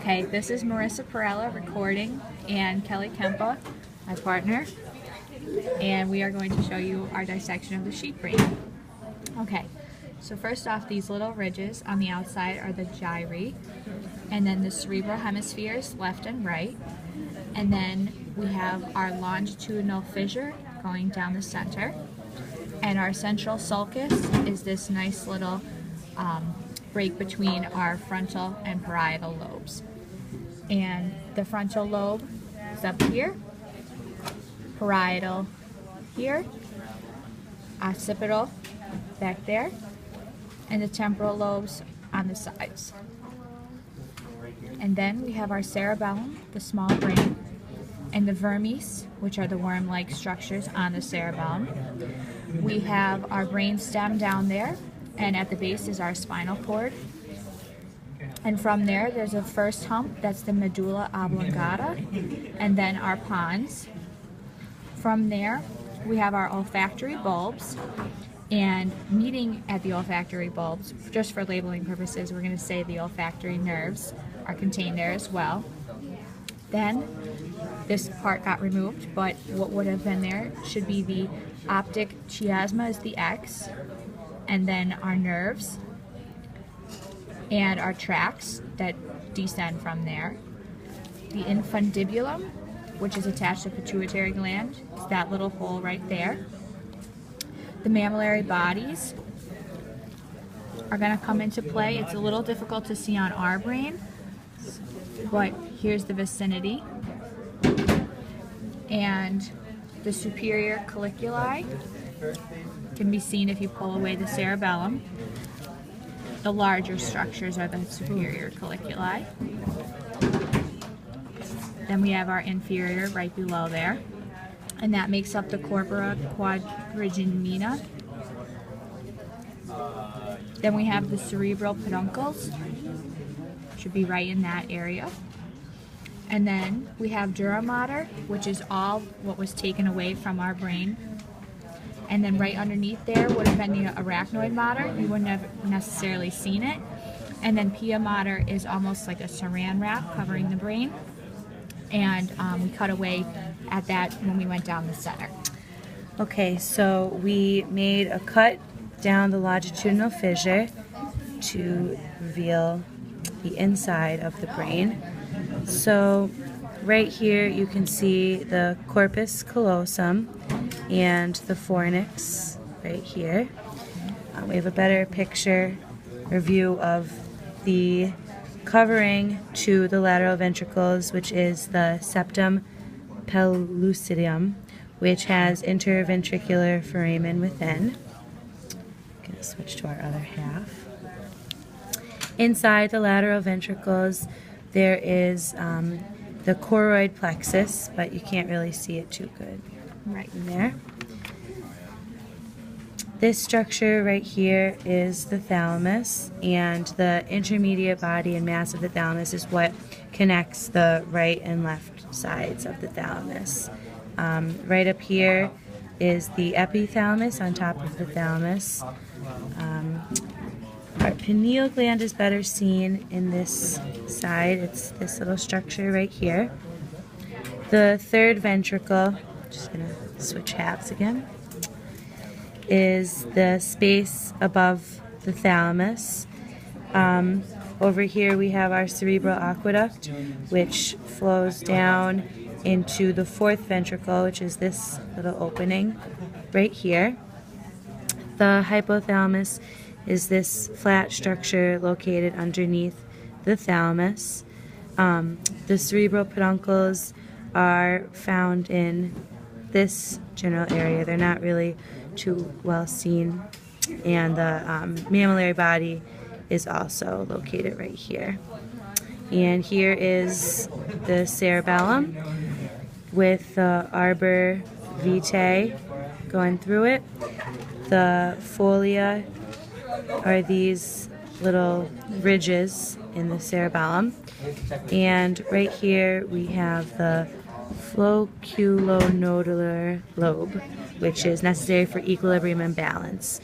Okay, this is Marissa Perella recording and Kelly Kempa, my partner, and we are going to show you our dissection of the sheep brain. Okay, so first off, these little ridges on the outside are the gyri, and then the cerebral hemispheres left and right, and then we have our longitudinal fissure going down the center, and our central sulcus is this nice little break between our frontal and parietal lobes. And the frontal lobe is up here, parietal here, occipital back there, and the temporal lobes on the sides. And then we have our cerebellum, the small brain, and the vermis, which are the worm-like structures on the cerebellum. We have our brain stem down there, and at the base is our spinal cord. And from there, there's a first hump, that's the medulla oblongata, and then our pons. From there, we have our olfactory bulbs, and meeting at the olfactory bulbs, just for labeling purposes, we're going to say the olfactory nerves are contained there as well. Then, this part got removed, but what would have been there should be the optic chiasma is the X, and then our nerves, and our tracts that descend from there. The infundibulum, which is attached to the pituitary gland, is that little hole right there. The mammillary bodies are going to come into play. It's a little difficult to see on our brain, but here's the vicinity. And the superior colliculi can be seen if you pull away the cerebellum. The larger structures are the superior colliculi. Then we have our inferior right below there, and that makes up the corpora quadrigemina. Then we have the cerebral peduncles, should be right in that area. And then we have dura mater, which is all what was taken away from our brain. And then right underneath there would have been the arachnoid mater. You wouldn't have necessarily seen it. And then pia mater is almost like a saran wrap covering the brain. And we cut away at that when we went down the center. Okay, so we made a cut down the longitudinal fissure to reveal the inside of the brain. So right here you can see the corpus callosum and the fornix right here. We have a better picture or view of the covering to the lateral ventricles, which is the septum pellucidum, which has interventricular foramen within. I'm going to switch to our other half. Inside the lateral ventricles, there is the choroid plexus, but you can't really see it too good right in there. This structure right here is the thalamus, and the intermediate body and mass of the thalamus is what connects the right and left sides of the thalamus. Right up here is the epithalamus on top of the thalamus. Our pineal gland is better seen in this side. It's this little structure right here. The third ventricle, just going to switch halves again, is the space above the thalamus. Over here we have our cerebral aqueduct, which flows down into the fourth ventricle, which is this little opening right here. The hypothalamus is this flat structure located underneath the thalamus. The cerebral peduncles are found in this general area. They're not really too well seen. And the mammillary body is also located right here. And here is the cerebellum with the arbor vitae going through it. The folia are these little ridges in the cerebellum. And right here we have the flocculonodular lobe, which is necessary for equilibrium and balance.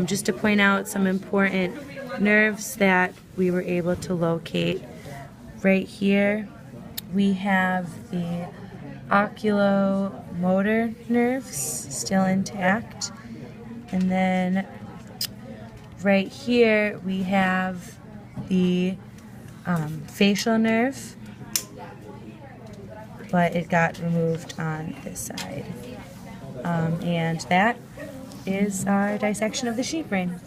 Just to point out some important nerves that we were able to locate Right here, we have the oculomotor nerves still intact. And then right here, we have the facial nerve, but it got removed on this side. And that is our dissection of the sheep brain.